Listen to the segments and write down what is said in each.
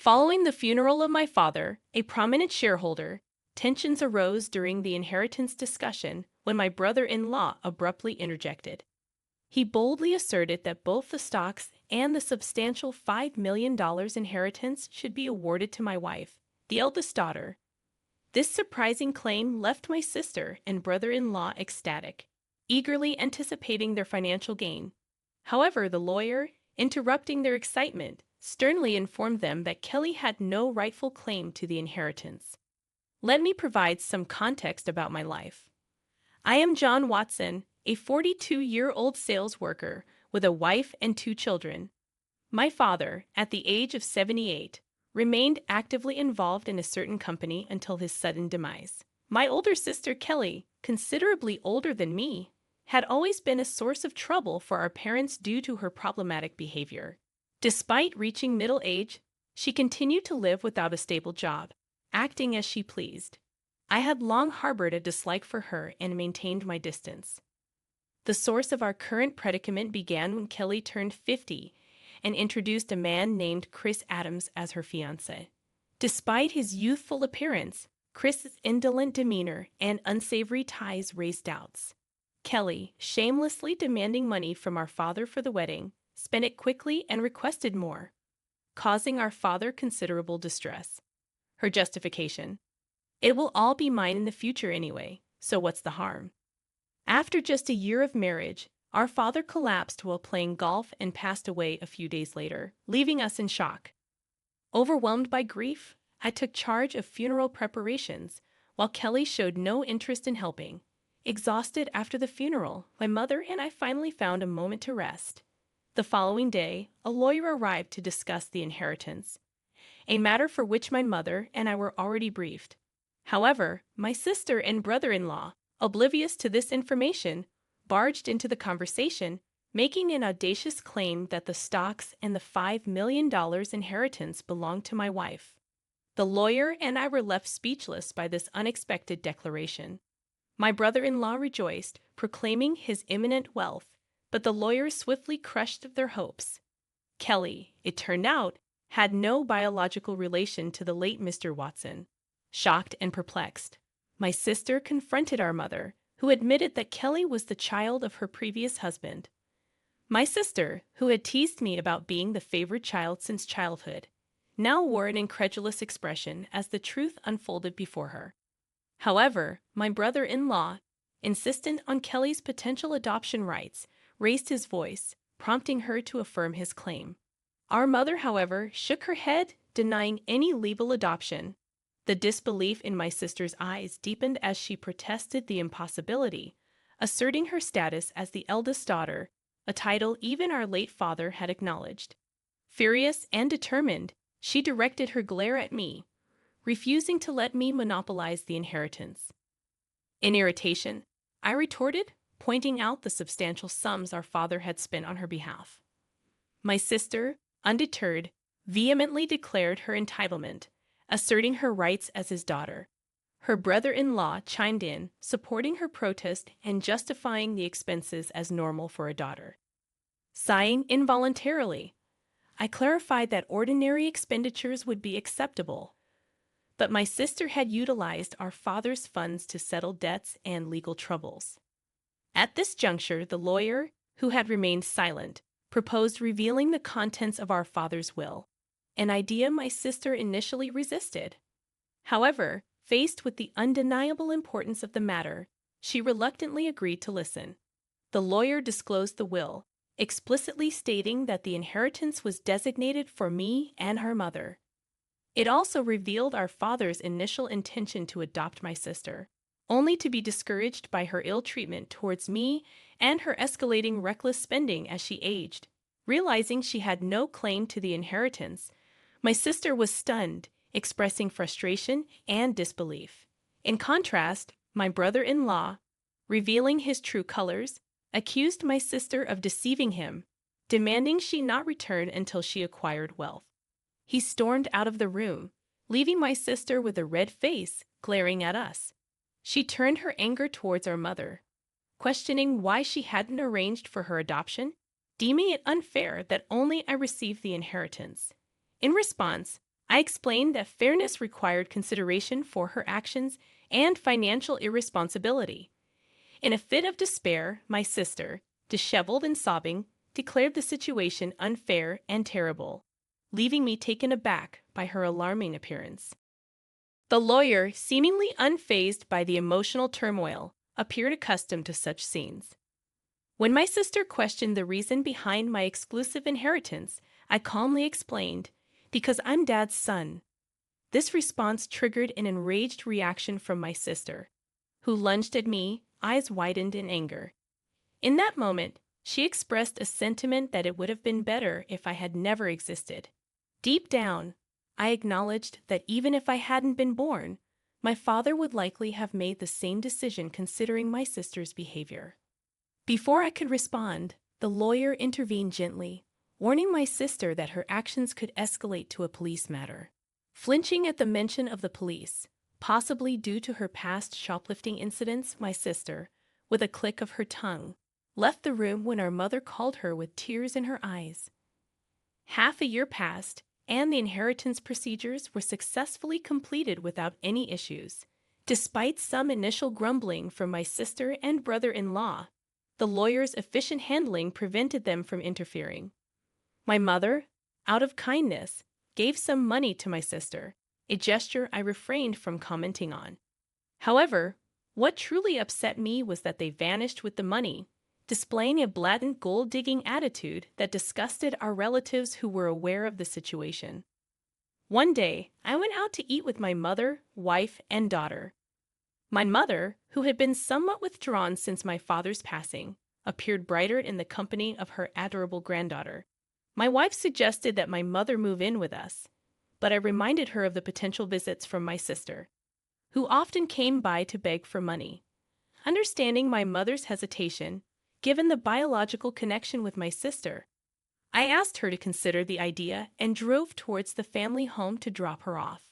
Following the funeral of my father, a prominent shareholder, tensions arose during the inheritance discussion when my brother-in-law abruptly interjected. He boldly asserted that both the stocks and the substantial $5 million inheritance should be awarded to my wife, the eldest daughter. This surprising claim left my sister and brother-in-law ecstatic, eagerly anticipating their financial gain. However, the lawyer, interrupting their excitement, sternly informed them that Kelly had no rightful claim to the inheritance. Let me provide some context about my life. I am John Watson, a 42-year-old sales worker with a wife and 2 children. My father, at the age of 78, remained actively involved in a certain company until his sudden demise. My older sister Kelly, considerably older than me, had always been a source of trouble for our parents due to her problematic behavior. Despite reaching middle age, she continued to live without a stable job, acting as she pleased. I had long harbored a dislike for her and maintained my distance. The source of our current predicament began when Kelly turned 50 and introduced a man named Chris Adams as her fiancé. Despite his youthful appearance, Chris's indolent demeanor and unsavory ties raised doubts. Kelly, shamelessly demanding money from our father for the wedding, spent it quickly and requested more, causing our father considerable distress. Her justification: "It will all be mine in the future anyway, so what's the harm?" After just a year of marriage, our father collapsed while playing golf and passed away a few days later, leaving us in shock. Overwhelmed by grief, I took charge of funeral preparations, while Kelly showed no interest in helping. Exhausted after the funeral, my mother and I finally found a moment to rest. The following day, a lawyer arrived to discuss the inheritance, a matter for which my mother and I were already briefed. However, my sister and brother-in-law, oblivious to this information, barged into the conversation, making an audacious claim that the stocks and the $5 million inheritance belonged to my wife. The lawyer and I were left speechless by this unexpected declaration. My brother-in-law rejoiced, proclaiming his imminent wealth, but the lawyers swiftly crushed their hopes. Kelly, it turned out, had no biological relation to the late Mr. Watson. Shocked and perplexed, my sister confronted our mother, who admitted that Kelly was the child of her previous husband. My sister, who had teased me about being the favorite child since childhood, now wore an incredulous expression as the truth unfolded before her. However, my brother-in-law, insistent on Kelly's potential adoption rights, raised his voice, prompting her to affirm his claim. Our mother, however, shook her head, denying any legal adoption. The disbelief in my sister's eyes deepened as she protested the impossibility, asserting her status as the eldest daughter, a title even our late father had acknowledged. Furious and determined, she directed her glare at me, refusing to let me monopolize the inheritance. In irritation, I retorted, pointing out the substantial sums our father had spent on her behalf. My sister, undeterred, vehemently declared her entitlement, asserting her rights as his daughter. Her brother-in-law chimed in, supporting her protest and justifying the expenses as normal for a daughter. Sighing involuntarily, I clarified that ordinary expenditures would be acceptable, but my sister had utilized our father's funds to settle debts and legal troubles. At this juncture, the lawyer, who had remained silent, proposed revealing the contents of our father's will, an idea my sister initially resisted. However, faced with the undeniable importance of the matter, she reluctantly agreed to listen. The lawyer disclosed the will, explicitly stating that the inheritance was designated for me and her mother. It also revealed our father's initial intention to adopt my sister, only to be discouraged by her ill treatment towards me and her escalating reckless spending as she aged. Realizing she had no claim to the inheritance, my sister was stunned, expressing frustration and disbelief. In contrast, my brother-in-law, revealing his true colors, accused my sister of deceiving him, demanding she not return until she acquired wealth. He stormed out of the room, leaving my sister with a red face, glaring at us. She turned her anger towards our mother, questioning why she hadn't arranged for her adoption, deeming it unfair that only I received the inheritance. In response, I explained that fairness required consideration for her actions and financial irresponsibility. In a fit of despair, my sister, disheveled and sobbing, declared the situation unfair and terrible, leaving me taken aback by her alarming appearance. The lawyer, seemingly unfazed by the emotional turmoil, appeared accustomed to such scenes. When my sister questioned the reason behind my exclusive inheritance, I calmly explained, "Because I'm Dad's son." This response triggered an enraged reaction from my sister, who lunged at me, eyes widened in anger. In that moment, she expressed a sentiment that it would have been better if I had never existed. Deep down, I acknowledged that even if I hadn't been born, my father would likely have made the same decision considering my sister's behavior. Before I could respond, the lawyer intervened gently, warning my sister that her actions could escalate to a police matter. Flinching at the mention of the police, possibly due to her past shoplifting incidents, my sister, with a click of her tongue, left the room when our mother called her with tears in her eyes. Half a year passed, and the inheritance procedures were successfully completed without any issues. Despite some initial grumbling from my sister and brother-in-law, the lawyer's efficient handling prevented them from interfering. My mother, out of kindness, gave some money to my sister, a gesture I refrained from commenting on. However, what truly upset me was that they vanished with the money, displaying a blatant gold-digging attitude that disgusted our relatives who were aware of the situation. One day, I went out to eat with my mother, wife, and daughter. My mother, who had been somewhat withdrawn since my father's passing, appeared brighter in the company of her adorable granddaughter. My wife suggested that my mother move in with us, but I reminded her of the potential visits from my sister, who often came by to beg for money. Understanding my mother's hesitation, given the biological connection with my sister, I asked her to consider the idea and drove towards the family home to drop her off.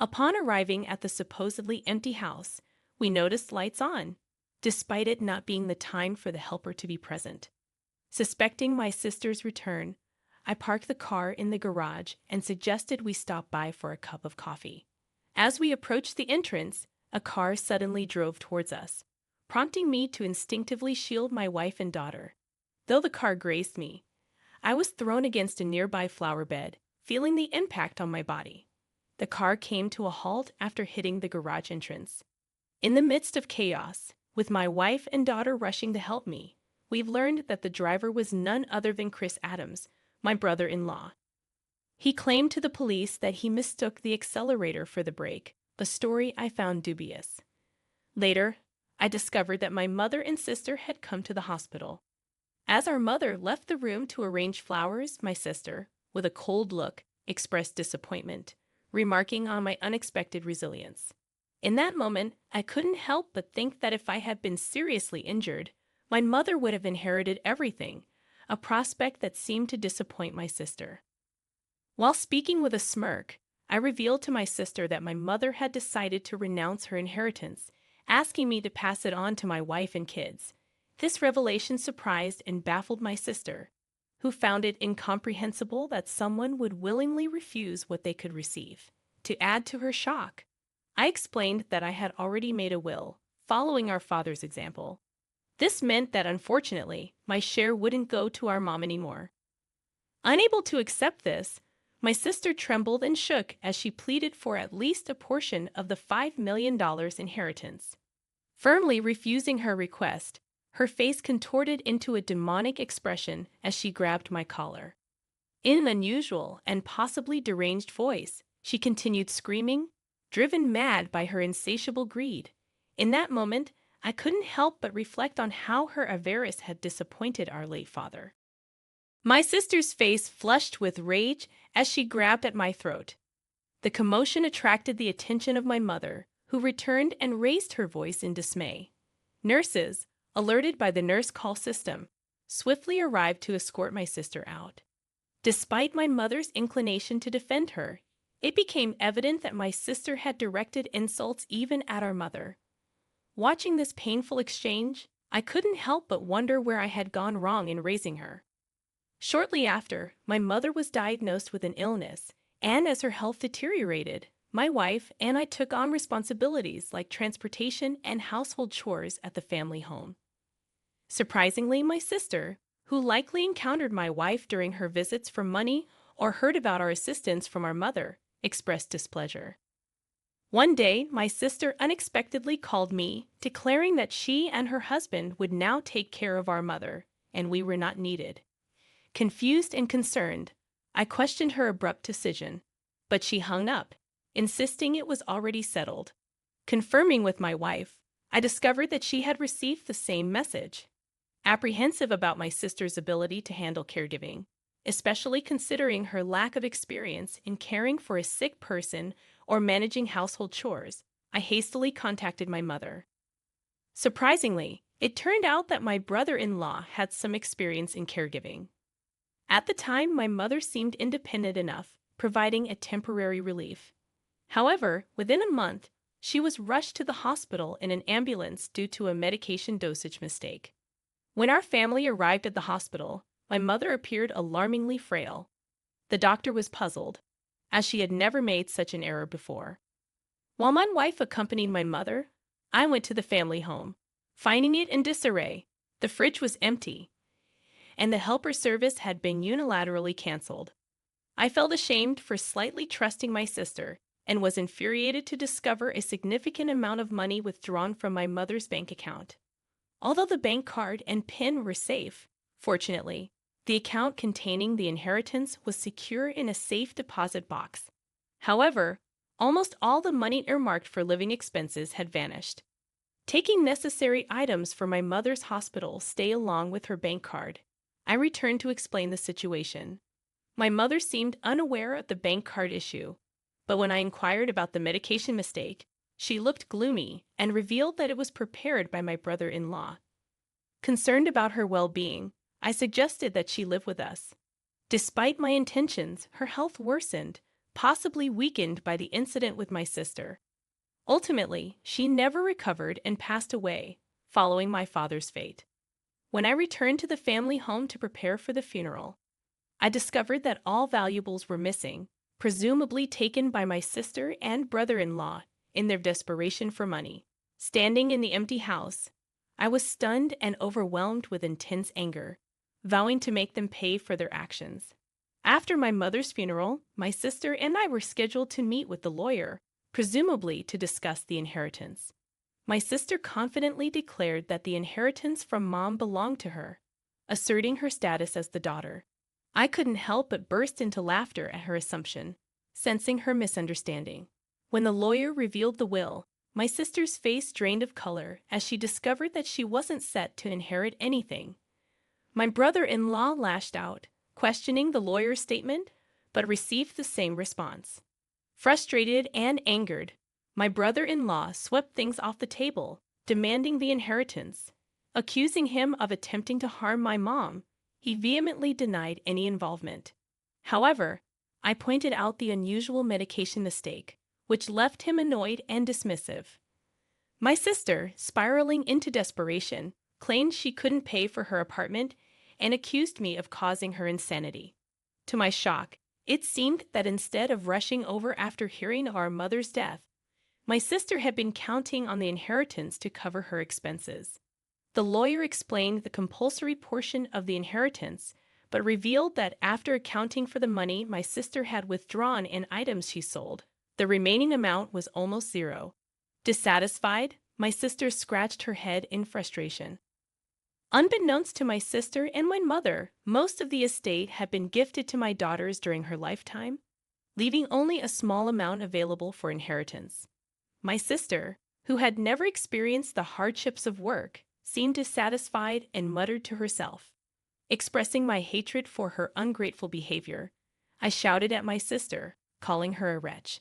Upon arriving at the supposedly empty house, we noticed lights on, despite it not being the time for the helper to be present. Suspecting my sister's return, I parked the car in the garage and suggested we stop by for a cup of coffee. As we approached the entrance, a car suddenly drove towards us, prompting me to instinctively shield my wife and daughter. Though the car grazed me, I was thrown against a nearby flower bed, feeling the impact on my body. The car came to a halt after hitting the garage entrance. In the midst of chaos, with my wife and daughter rushing to help me, we've learned that the driver was none other than Chris Adams, my brother-in-law. He claimed to the police that he mistook the accelerator for the brake, a story I found dubious. Later, I discovered that my mother and sister had come to the hospital. As our mother left the room to arrange flowers, my sister, with a cold look, expressed disappointment, remarking on my unexpected resilience. In that moment, I couldn't help but think that if I had been seriously injured, my mother would have inherited everything, a prospect that seemed to disappoint my sister. While speaking with a smirk, I revealed to my sister that my mother had decided to renounce her inheritance, asking me to pass it on to my wife and kids. This revelation surprised and baffled my sister, who found it incomprehensible that someone would willingly refuse what they could receive. To add to her shock, I explained that I had already made a will, following our father's example. This meant that, unfortunately, my share wouldn't go to our mom anymore. Unable to accept this, my sister trembled and shook as she pleaded for at least a portion of the $5 million inheritance. Firmly refusing her request, her face contorted into a demonic expression as she grabbed my collar. In an unusual and possibly deranged voice, she continued screaming, driven mad by her insatiable greed. In that moment, I couldn't help but reflect on how her avarice had disappointed our late father. My sister's face flushed with rage as she grabbed at my throat. The commotion attracted the attention of my mother, who returned and raised her voice in dismay. Nurses, alerted by the nurse call system, swiftly arrived to escort my sister out. Despite my mother's inclination to defend her, it became evident that my sister had directed insults even at our mother. Watching this painful exchange, I couldn't help but wonder where I had gone wrong in raising her. Shortly after, my mother was diagnosed with an illness, And as her health deteriorated, my wife and I took on responsibilities like transportation and household chores at the family home. Surprisingly, my sister, who likely encountered my wife during her visits for money or heard about our assistance from our mother, expressed displeasure. One day, my sister unexpectedly called me, declaring that she and her husband would now take care of our mother, and we were not needed. Confused and concerned, I questioned her abrupt decision, but she hung up, insisting it was already settled. Confirming with my wife, I discovered that she had received the same message. Apprehensive about my sister's ability to handle caregiving, especially considering her lack of experience in caring for a sick person or managing household chores, I hastily contacted my mother. Surprisingly, it turned out that my brother-in-law had some experience in caregiving. At the time, my mother seemed independent enough, providing a temporary relief. However, within a month, she was rushed to the hospital in an ambulance due to a medication dosage mistake. When our family arrived at the hospital, my mother appeared alarmingly frail. The doctor was puzzled, as she had never made such an error before. While my wife accompanied my mother, I went to the family home. Finding it in disarray, the fridge was empty, and the helper service had been unilaterally canceled. I felt ashamed for slightly trusting my sister and was infuriated to discover a significant amount of money withdrawn from my mother's bank account. Although the bank card and PIN were safe, fortunately, the account containing the inheritance was secure in a safe deposit box. However, almost all the money earmarked for living expenses had vanished. Taking necessary items for my mother's hospital stay along with her bank card, I returned to explain the situation. My mother seemed unaware of the bank card issue, but when I inquired about the medication mistake, she looked gloomy and revealed that it was prepared by my brother-in-law. Concerned about her well-being, I suggested that she live with us. Despite my intentions, her health worsened, possibly weakened by the incident with my sister. Ultimately, she never recovered and passed away, following my father's fate. When I returned to the family home to prepare for the funeral, I discovered that all valuables were missing, presumably taken by my sister and brother-in-law in their desperation for money. Standing in the empty house, I was stunned and overwhelmed with intense anger, vowing to make them pay for their actions. After my mother's funeral, my sister and I were scheduled to meet with the lawyer, presumably to discuss the inheritance. My sister confidently declared that the inheritance from Mom belonged to her, asserting her status as the daughter. I couldn't help but burst into laughter at her assumption, sensing her misunderstanding. When the lawyer revealed the will, my sister's face drained of color as she discovered that she wasn't set to inherit anything. My brother-in-law lashed out, questioning the lawyer's statement, but received the same response. Frustrated and angered, my brother-in-law swept things off the table, demanding the inheritance. Accusing him of attempting to harm my mom, he vehemently denied any involvement. However, I pointed out the unusual medication mistake, which left him annoyed and dismissive. My sister, spiraling into desperation, claimed she couldn't pay for her apartment and accused me of causing her insanity. To my shock, it seemed that instead of rushing over after hearing of our mother's death, my sister had been counting on the inheritance to cover her expenses. The lawyer explained the compulsory portion of the inheritance, but revealed that after accounting for the money my sister had withdrawn in items she sold, the remaining amount was almost zero. Dissatisfied, my sister scratched her head in frustration. Unbeknownst to my sister and my mother, most of the estate had been gifted to my daughters during her lifetime, leaving only a small amount available for inheritance. My sister, who had never experienced the hardships of work, seemed dissatisfied and muttered to herself. Expressing my hatred for her ungrateful behavior, I shouted at my sister, calling her a wretch.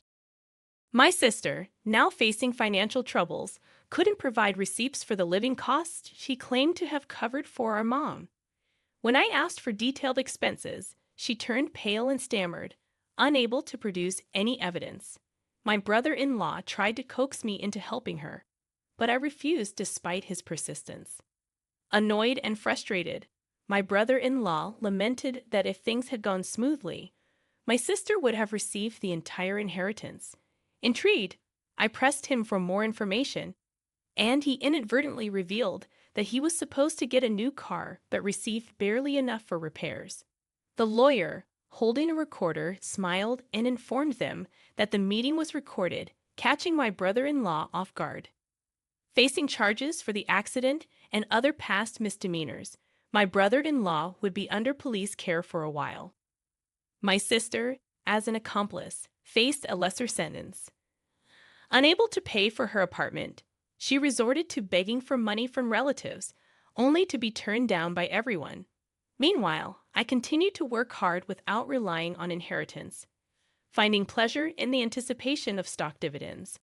My sister, now facing financial troubles, couldn't provide receipts for the living costs she claimed to have covered for our mom. When I asked for detailed expenses, she turned pale and stammered, unable to produce any evidence. My brother-in-law tried to coax me into helping her, but I refused despite his persistence. Annoyed and frustrated, my brother-in-law lamented that if things had gone smoothly, my sister would have received the entire inheritance. Intrigued, I pressed him for more information, and he inadvertently revealed that he was supposed to get a new car but received barely enough for repairs. The lawyer, holding a recorder, smiled and informed them that the meeting was recorded, catching my brother-in-law off guard. Facing charges for the accident and other past misdemeanors, my brother-in-law would be under police care for a while. My sister, as an accomplice, faced a lesser sentence. Unable to pay for her apartment, she resorted to begging for money from relatives, only to be turned down by everyone. Meanwhile, I continued to work hard without relying on inheritance, finding pleasure in the anticipation of stock dividends.